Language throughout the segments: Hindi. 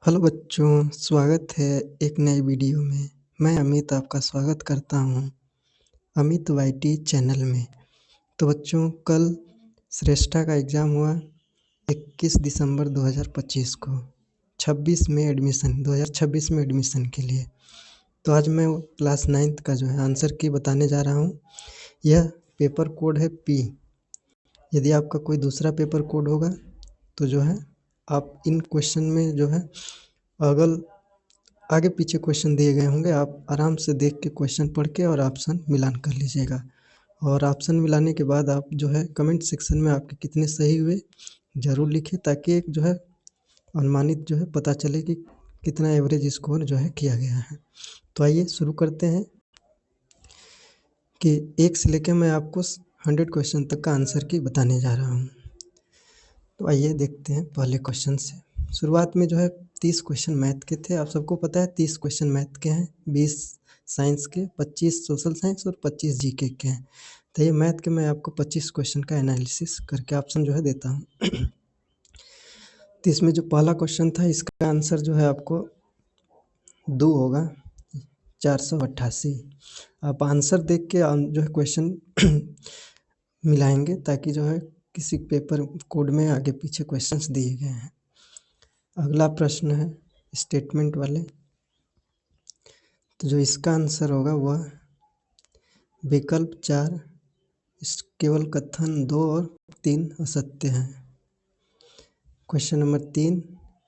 हेलो बच्चों, स्वागत है एक नए वीडियो में। मैं अमित आपका स्वागत करता हूँ अमित वाईटी चैनल में। तो बच्चों, कल श्रेष्ठा का एग्ज़ाम हुआ 21 दिसंबर 2025 को 2026 में एडमिशन के लिए। तो आज मैं क्लास 9th का जो है आंसर की बताने जा रहा हूँ। यह पेपर कोड है पी। यदि आपका कोई दूसरा पेपर कोड होगा तो जो है आप इन क्वेश्चन में जो है अगल आगे पीछे क्वेश्चन दिए गए होंगे, आप आराम से देख के क्वेश्चन पढ़ के और ऑप्शन मिलान कर लीजिएगा। और ऑप्शन मिलाने के बाद आप जो है कमेंट सेक्शन में आपके कितने सही हुए ज़रूर लिखें, ताकि एक जो है अनुमानित जो है पता चले कि कितना एवरेज स्कोर जो है किया गया है। तो आइए शुरू करते हैं कि 1 से लेकर मैं आपको 100 क्वेश्चन तक का आंसर की बताने जा रहा हूँ। तो आइए देखते हैं पहले क्वेश्चन से। शुरुआत में जो है 30 क्वेश्चन मैथ के थे। आप सबको पता है 30 क्वेश्चन मैथ के हैं, 20 साइंस के, 25 सोशल साइंस और 25 जीके के हैं। तो ये मैथ के मैं आपको 25 क्वेश्चन का एनालिसिस करके ऑप्शन जो है देता हूँ। तो इसमें जो पहला क्वेश्चन था, इसका आंसर जो है आपको 2 होगा, 488। आप आंसर देख के जो है क्वेश्चन मिलाएंगे, ताकि जो है किसी पेपर कोड में आगे पीछे क्वेश्चंस दिए गए हैं। अगला प्रश्न है स्टेटमेंट वाले। तो जो इसका आंसर होगा वह विकल्प 4, केवल कथन 2 और 3 असत्य हैं। क्वेश्चन नंबर 3,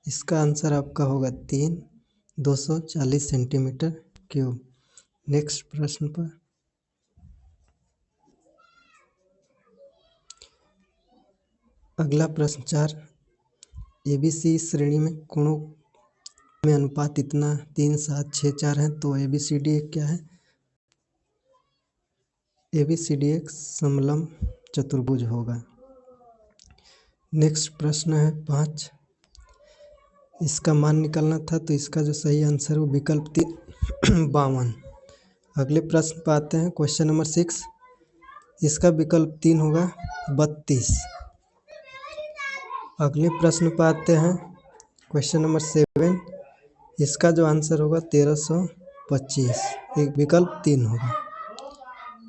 इसका आंसर आपका होगा 3, 240 सेंटीमीटर क्यूब। नेक्स्ट प्रश्न पर अगला प्रश्न 4, ABC श्रेणी में कोणों में अनुपात इतना 3, 7, 6, 4 है। तो ABCD एक क्या है? ABCD एक समलंब चतुर्भुज होगा। नेक्स्ट प्रश्न है 5, इसका मान निकालना था। तो इसका जो सही आंसर है विकल्प 3, 52। अगले प्रश्न पर आते हैं। क्वेश्चन नंबर 6, इसका विकल्प 3 होगा 32। अगले प्रश्न पर आते हैं। क्वेश्चन नंबर 7, इसका जो आंसर होगा 1325, एक विकल्प 3 होगा।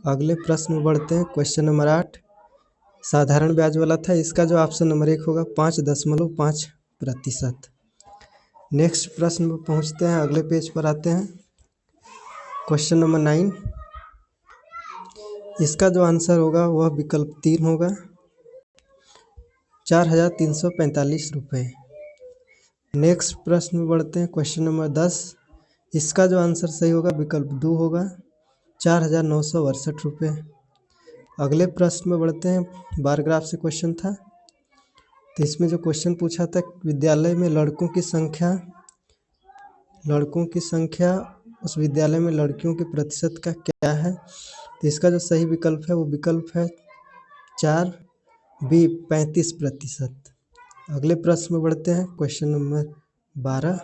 अगले प्रश्न में बढ़ते हैं। क्वेश्चन नंबर 8, साधारण ब्याज वाला था। इसका जो ऑप्शन नंबर 1 होगा 5.5%। नेक्स्ट प्रश्न पर पहुंचते हैं, अगले पेज पर आते हैं। क्वेश्चन नंबर 9, इसका जो आंसर होगा वह विकल्प 3 होगा, 4,345 रुपये। नेक्स्ट प्रश्न में बढ़ते हैं। क्वेश्चन नंबर 10, इसका जो आंसर सही होगा विकल्प 2 होगा, 4,968 रुपये। अगले प्रश्न में बढ़ते हैं। बार ग्राफ से क्वेश्चन था। तो इसमें जो क्वेश्चन पूछा था, विद्यालय में लड़कों की संख्या उस विद्यालय में लड़कियों के प्रतिशत का क्या है? तो इसका जो सही विकल्प है वो विकल्प है 4B, 35%। अगले प्रश्न में बढ़ते हैं। क्वेश्चन नंबर 12,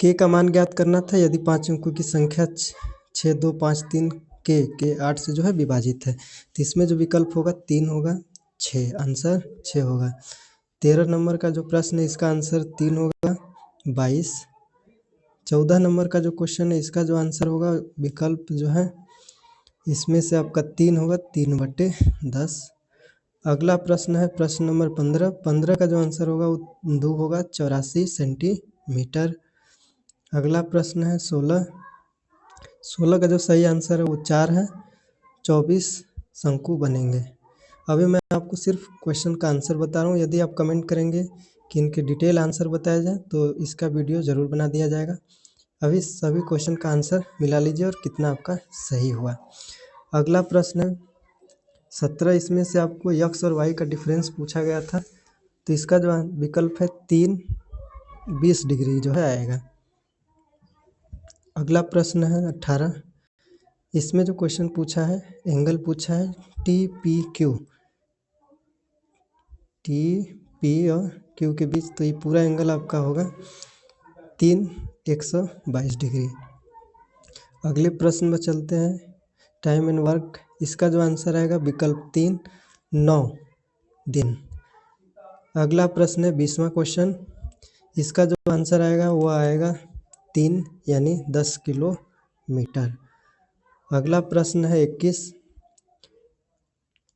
के का मान ज्ञात करना था। यदि 5 अंकों की संख्या 6253 के 8 से जो है विभाजित है। तो इसमें जो विकल्प होगा 3 होगा, 6, आंसर 6 होगा। 13 नंबर का जो प्रश्न है, इसका आंसर 3 होगा, 22। 14 नंबर का जो क्वेश्चन है, इसका जो आंसर होगा विकल्प जो है इसमें से आपका 3 होगा, 3/10। अगला प्रश्न है प्रश्न नंबर 15। 15 का जो आंसर होगा वो 2 होगा, 84 सेंटीमीटर। अगला प्रश्न है 16। 16 का जो सही आंसर है वो 4 है, 24 शंकु बनेंगे। अभी मैं आपको सिर्फ क्वेश्चन का आंसर बता रहा हूँ। यदि आप कमेंट करेंगे कि इनके डिटेल आंसर बताया जाए तो इसका वीडियो ज़रूर बना दिया जाएगा। अभी सभी क्वेश्चन का आंसर मिला लीजिए और कितना आपका सही हुआ। अगला प्रश्न है 17। इसमें से आपको x और y का डिफरेंस पूछा गया था। तो इसका जो विकल्प है 3, 20 डिग्री जो है आएगा। अगला प्रश्न है 18। इसमें जो क्वेश्चन पूछा है, एंगल पूछा है TPQ, TP और Q के बीच। तो ये पूरा एंगल आपका होगा 3, 122 डिग्री। अगले प्रश्न में चलते हैं। टाइम एंड वर्क, इसका जो आंसर आएगा विकल्प 3, 9 दिन। अगला प्रश्न है 20वां क्वेश्चन। इसका जो आंसर आएगा वो आएगा 3 यानी 10 किलोमीटर। अगला प्रश्न है 21।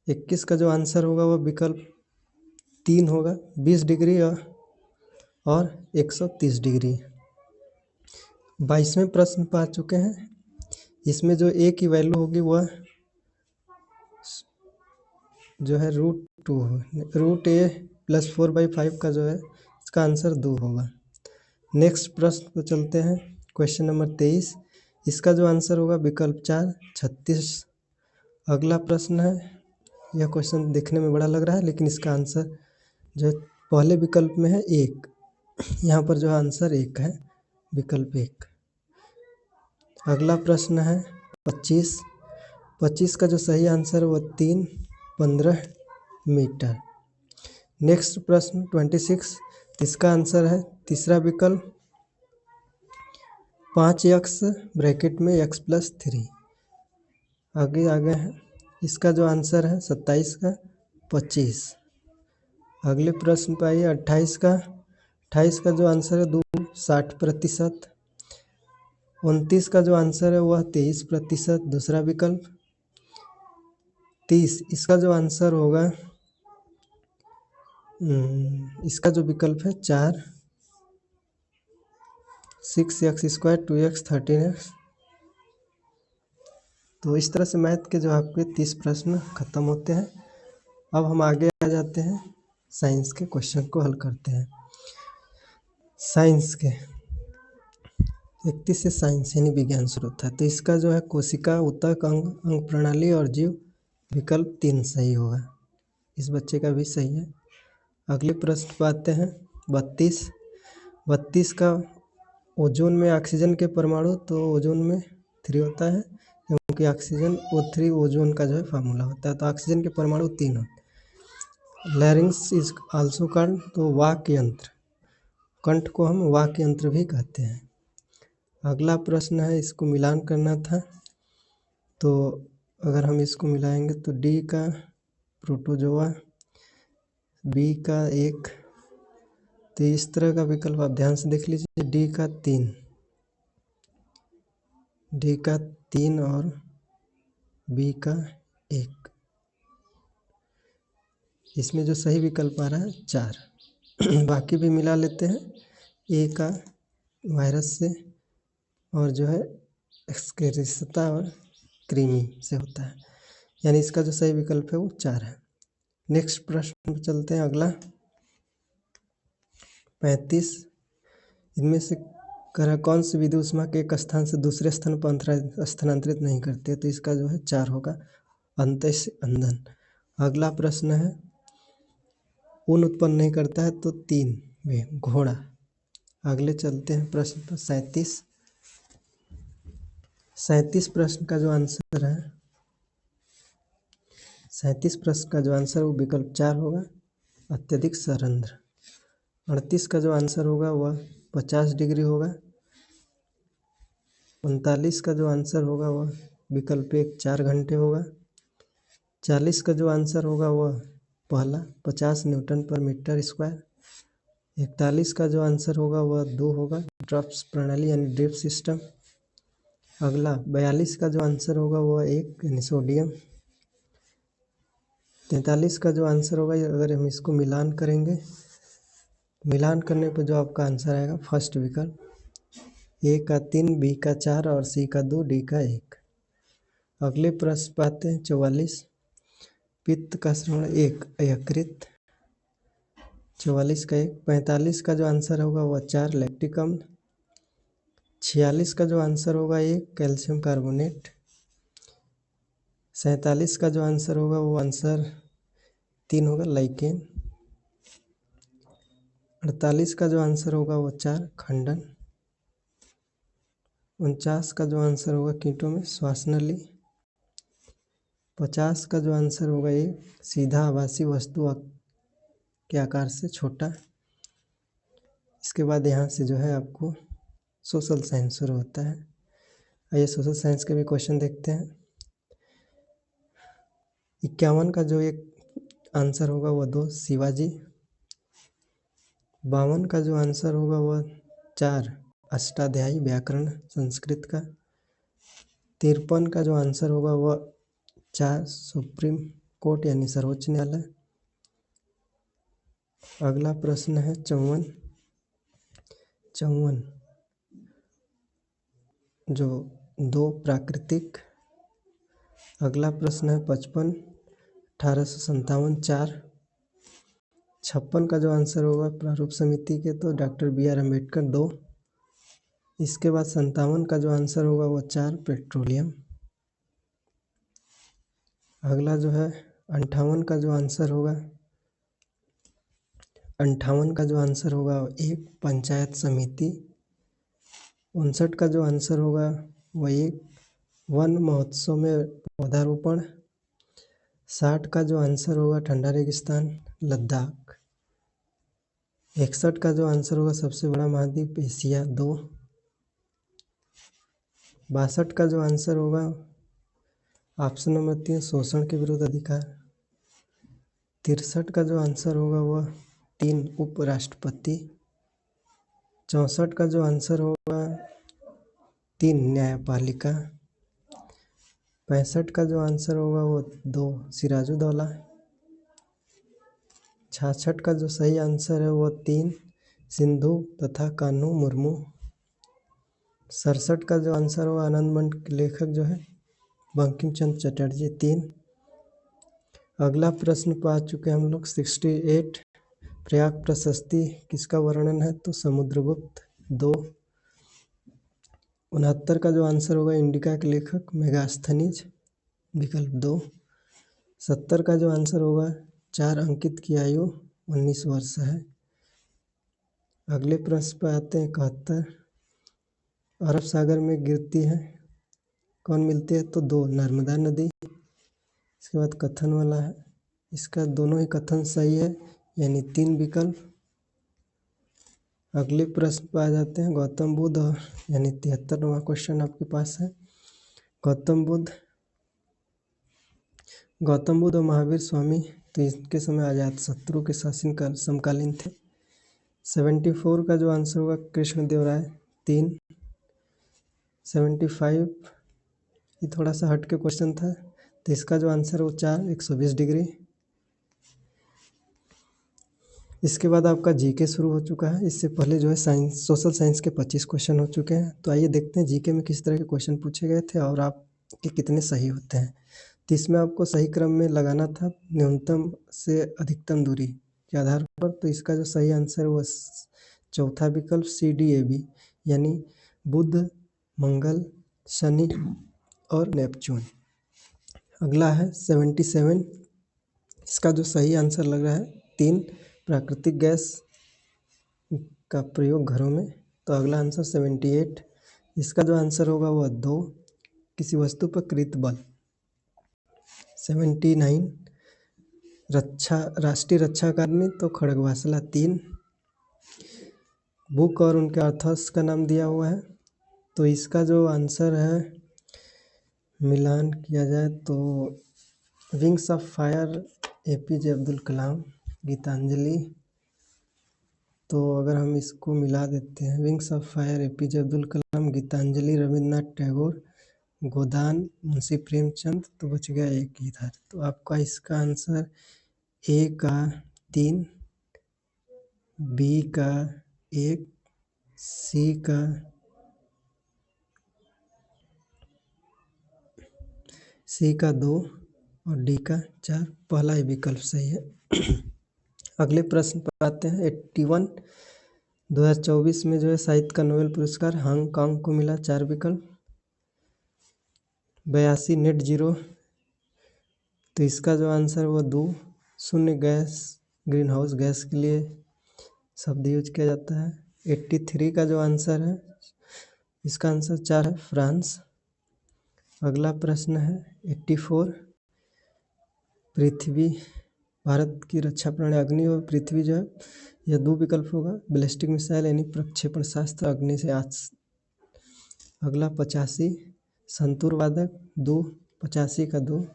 21 का जो आंसर होगा वो विकल्प 3 होगा, 20 डिग्री और 130 डिग्री। 22वें प्रश्न पर आ चुके हैं। इसमें जो ए की वैल्यू होगी वह जो है √2 √a+4/5 का जो है इसका आंसर 2 होगा। नेक्स्ट प्रश्न को चलते हैं। Question number 23। इसका जो आंसर होगा विकल्प 4 36। अगला प्रश्न है, यह क्वेश्चन देखने में बड़ा लग रहा है लेकिन इसका आंसर जो है पहले विकल्प में है 1। यहाँ पर जो आंसर 1 है, विकल्प 1। अगला प्रश्न है 25। 25 का जो सही आंसर है वह 3:15 मीटर। नेक्स्ट प्रश्न 26। इसका आंसर है तीसरा विकल्प 5x ब्रैकेट में x+3। आगे है इसका जो आंसर है 27 का 25। अगले प्रश्न पर आइए 28 का। 28 का जो आंसर है 60%। 29 का जो आंसर है वह 23%, दूसरा विकल्प। 30 इसका जो आंसर होगा इसका जो विकल्प है 4 6x², 2x, 13x। तो इस तरह से मैथ के जो आपके 30 प्रश्न खत्म होते हैं। अब हम आगे आ जाते हैं, साइंस के क्वेश्चन को हल करते हैं। साइंस के 31 से साइंस यानी विज्ञान शुरू होता है। तो इसका जो है कोशिका, ऊतक, अंग प्रणाली और जीव, विकल्प 3 सही होगा। इस बच्चे का भी सही है। अगले प्रश्न पर आते हैं 32। 32 का ओजोन में ऑक्सीजन के परमाणु, तो ओजोन में 3 होता है क्योंकि ऑक्सीजन O3 ओजोन का जो है फार्मूला होता है। तो ऑक्सीजन के परमाणु 3 होते हैं। लैरिंग्स इज आल्सो कॉल्ड, तो वाक यंत्र, कंठ को हम वाक यंत्र भी कहते हैं। अगला प्रश्न है, इसको मिलान करना था, तो अगर हम इसको मिलाएंगे तो डी का प्रोटोजोआ, बी का 1, तो इस तरह का विकल्प आप ध्यान से देख लीजिए। डी का 3 और बी का 1। इसमें जो सही विकल्प आ रहा है 4। बाकी भी मिला लेते हैं। ए का वायरस से और जो है एक्सक्रीशिया और कृमि से होता है, यानी इसका जो सही विकल्प है वो 4 है। नेक्स्ट प्रश्न पर चलते हैं। अगला 35। इनमें से कौन सी विधि ऊष्मा के एक स्थान से दूसरे स्थान पर स्थानांतरित नहीं करती है, तो इसका जो है 4 होगा, अंतः ईंधन। अगला प्रश्न है, ऊन उत्पन्न नहीं करता है, तो 3 में घोड़ा। अगले चलते हैं प्रश्न पर 37। 37 प्रश्न का जो आंसर है, 37 प्रश्न का जो आंसर वो विकल्प 4 होगा, अत्यधिक सरंध्र। 38 का जो आंसर होगा वह 50 डिग्री होगा। 39 का जो आंसर होगा वह विकल्प 1 4 घंटे होगा। 40 का जो आंसर होगा वह पहला 50 न्यूटन पर मीटर स्क्वायर। 41 का जो आंसर होगा वह 2 होगा, ड्रॉप्स प्रणाली यानी ड्रिप सिस्टम। अगला 42 का जो आंसर होगा वह 1 यानी सोडियम। 43 का जो आंसर होगा, अगर हम इसको मिलान करेंगे, मिलान करने पर जो आपका आंसर आएगा फर्स्ट विकल्प, ए का 3, बी का 4 और सी का 2, डी का 1। अगले प्रश्न पाते हैं 44। पित्त का श्रवण 1 यकृत, 44 का 1। 45 का जो आंसर होगा वह 4 लैक्टिक अम्ल। 46 का जो आंसर होगा 1 कैल्शियम कार्बोनेट। 47 का जो आंसर होगा वो आंसर 3 होगा, लाइकेन। 48 का जो आंसर होगा वो 4 खंडन। 49 का जो आंसर होगा कीटों में श्वासनली। 50 का जो आंसर होगा ये सीधा आभासी वस्तु के आकार से छोटा। इसके बाद यहाँ से जो है आपको सोशल साइंस शुरू होता है। आइए सोशल साइंस के भी क्वेश्चन देखते हैं। 51 का जो एक आंसर होगा वह 2 शिवाजी। 52 का जो आंसर होगा वह 4 अष्टाध्यायी व्याकरण संस्कृत का। 53 का जो आंसर होगा वह 4 सुप्रीम कोर्ट यानी सर्वोच्च न्यायालय। अगला प्रश्न है 54 जो 2 प्राकृतिक। अगला प्रश्न है 55 1857 4। 56 का जो आंसर होगा प्रारूप समिति के तो डॉक्टर BR अम्बेडकर 2। इसके बाद 57 का जो आंसर होगा वह 4 पेट्रोलियम। अगला जो है 58 का जो आंसर होगा 1 पंचायत समिति। 59 का जो आंसर होगा वह 1 वन महोत्सव में पौधारोपण। 60 का जो आंसर होगा ठंडा रेगिस्तान लद्दाख। 61 का जो आंसर होगा सबसे बड़ा महाद्वीप एशिया 2। 62 का जो आंसर होगा ऑप्शन नंबर 3 शोषण के विरुद्ध अधिकार। 63 का जो आंसर होगा वह 3 उपराष्ट्रपति। 64 का जो आंसर होगा 3 न्यायपालिका। 65 का जो आंसर होगा वो 2 सिराजुद्दौला। 66 का जो सही आंसर है वो 3 सिंधु तथा कान्हू मुर्मू। 67 का जो आंसर होगा आनंद मंड के लेखक जो है बंकिम चंद्र चटर्जी 3। अगला प्रश्न पा चुके हम लोग 68 प्रयाग प्रशस्ति किसका वर्णन है तो समुद्रगुप्त 2। 69 का जो आंसर होगा इंडिका के लेखक मेगास्थनीज विकल्प 2। 70 का जो आंसर होगा 4 अंकित की आयु 19 वर्ष है। अगले प्रश्न पर आते हैं 71 अरब सागर में गिरती है कौन मिलती है तो 2 नर्मदा नदी। इसके बाद कथन वाला है इसका दोनों ही कथन सही है यानी 3 विकल्प। अगले प्रश्न पर आ जाते हैं गौतम बुद्ध और यानी 73वां क्वेश्चन आपके पास है। गौतम बुद्ध और महावीर स्वामी तो इसके समय अजातशत्रु के शासन का समकालीन थे। 74 का जो आंसर होगा कृष्णदेवराय 3। 75 ये थोड़ा सा हट के क्वेश्चन था तो इसका जो आंसर है वो 4 120 डिग्री। इसके बाद आपका जीके शुरू हो चुका है। इससे पहले जो है साइंस सोशल साइंस के 25 क्वेश्चन हो चुके हैं। तो आइए देखते हैं जीके में किस तरह के क्वेश्चन पूछे गए थे और आपके कितने सही होते हैं। तो इसमें आपको सही क्रम में लगाना था न्यूनतम से अधिकतम दूरी के आधार पर। तो इसका जो सही आंसर है वो चौथा विकल्प CDAB यानी बुध मंगल शनि और नेपच्यून। अगला है 77 इसका जो सही आंसर लग रहा है 3 प्राकृतिक गैस का प्रयोग घरों में। तो अगला आंसर 78 इसका जो आंसर होगा वह 2 किसी वस्तु पर कृत बल। 79 राष्ट्रीय रक्षा अकादमी तो खड़गवासला 3। बुक और उनके ऑथर्स का नाम दिया हुआ है तो इसका जो आंसर है मिलान किया जाए तो Wings of Fire APJ Abdul Kalam Gitanjali. तो अगर हम इसको मिला देते हैं Wings of Fire APJ Abdul Kalam Gitanjali Rabindranath Tagore Godan Munshi Premchand तो बच गया एक ही था। तो आपका इसका आंसर A का 3 B का 1 C का 2 और D का 4 पहला ही विकल्प सही है। अगले प्रश्न पर आते हैं 81 2024 में जो है साहित्य का नोबेल पुरस्कार हांगकांग को मिला 4 विकल्प। 82 नेट जीरो तो इसका जो आंसर वो 2 शून्य गैस ग्रीन हाउस गैस के लिए शब्द यूज किया जाता है। 83 का जो आंसर है इसका आंसर 4 है फ्रांस। अगला प्रश्न है 84 पृथ्वी भारत की रक्षा प्रणाली अग्नि और पृथ्वी जो है यह 2 विकल्प होगा बैलिस्टिक मिसाइल यानी प्रक्षेपण शास्त्र अग्नि से आज। अगला 85 संतूर वादक 2 85 का 2।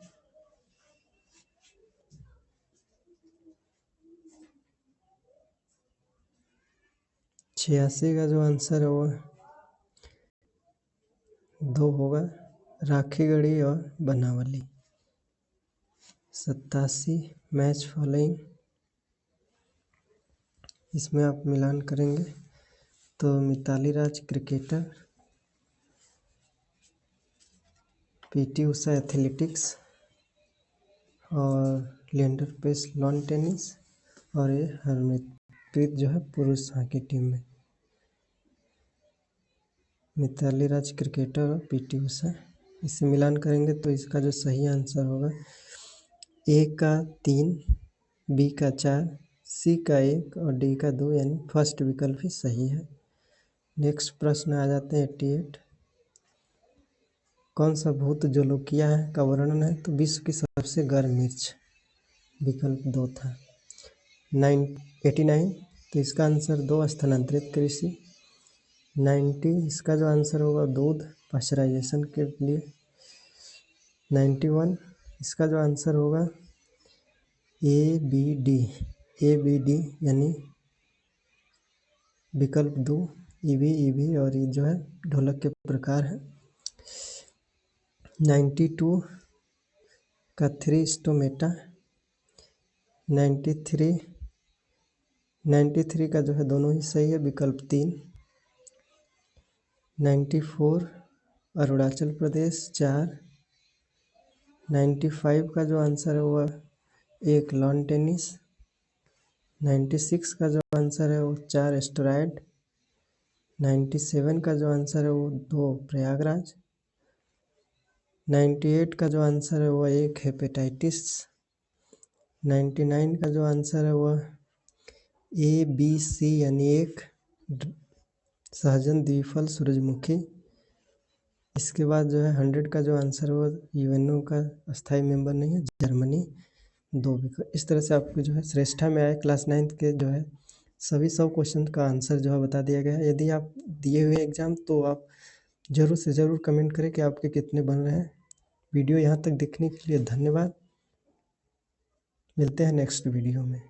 86 का जो आंसर है वो 2 होगा, राखीगढ़ी और बनावली। 87 मैच फॉलोइंग, इसमें आप मिलान करेंगे तो मिताली राज क्रिकेटर, पीटी उषा एथलेटिक्स और लिएंडर पेस लॉन टेनिस, और ये हरमनप्रीत जो है पुरुष हॉकी टीम में। मिताली राज क्रिकेटर और पीटी उषा, इससे मिलान करेंगे तो इसका जो सही आंसर होगा ए का 3, बी का 4, सी का 1 और डी का 2, यानी फर्स्ट विकल्प ही सही है। नेक्स्ट प्रश्न आ जाते हैं 88। कौन सा भूत जोलोकिया है का वर्णन है तो विश्व की सबसे गर्म मिर्च, विकल्प 2 था। 89 तो इसका आंसर 2 स्थानांतरित कृषि। 90 इसका जो आंसर होगा दूध पाश्चराइजेशन के लिए। 91 इसका जो आंसर होगा ए बी डी यानी विकल्प 2 ईवी और ये जो है ढोलक के प्रकार है। 92 का 3 स्टोमेटा। 93 का जो है दोनों ही सही है, विकल्प 3। 94 अरुणाचल प्रदेश 4। 95 का जो आंसर है वो 1 लॉन टेनिस। 96 का जो आंसर है वो 4 एस्टेरॉयड। 97 का जो आंसर है वो 2 प्रयागराज। 98 का जो आंसर है वो 1 हेपेटाइटिस। 99 का जो आंसर है वो ABC यानी 1 सहजन द्विफल सूरजमुखी। इसके बाद जो है 100 का जो आंसर है वो यूएनओ का स्थायी मेंबर नहीं है, जर्मनी। 2 विकल्प। इस तरह से आपको जो है श्रेष्ठा में आए क्लास 9 के जो है सभी 100 क्वेश्चन का आंसर जो है बता दिया गया है। यदि आप दिए हुए एग्जाम तो आप ज़रूर से ज़रूर कमेंट करें कि आपके कितने बन रहे हैं। वीडियो यहाँ तक देखने के लिए धन्यवाद। मिलते हैं नेक्स्ट वीडियो में।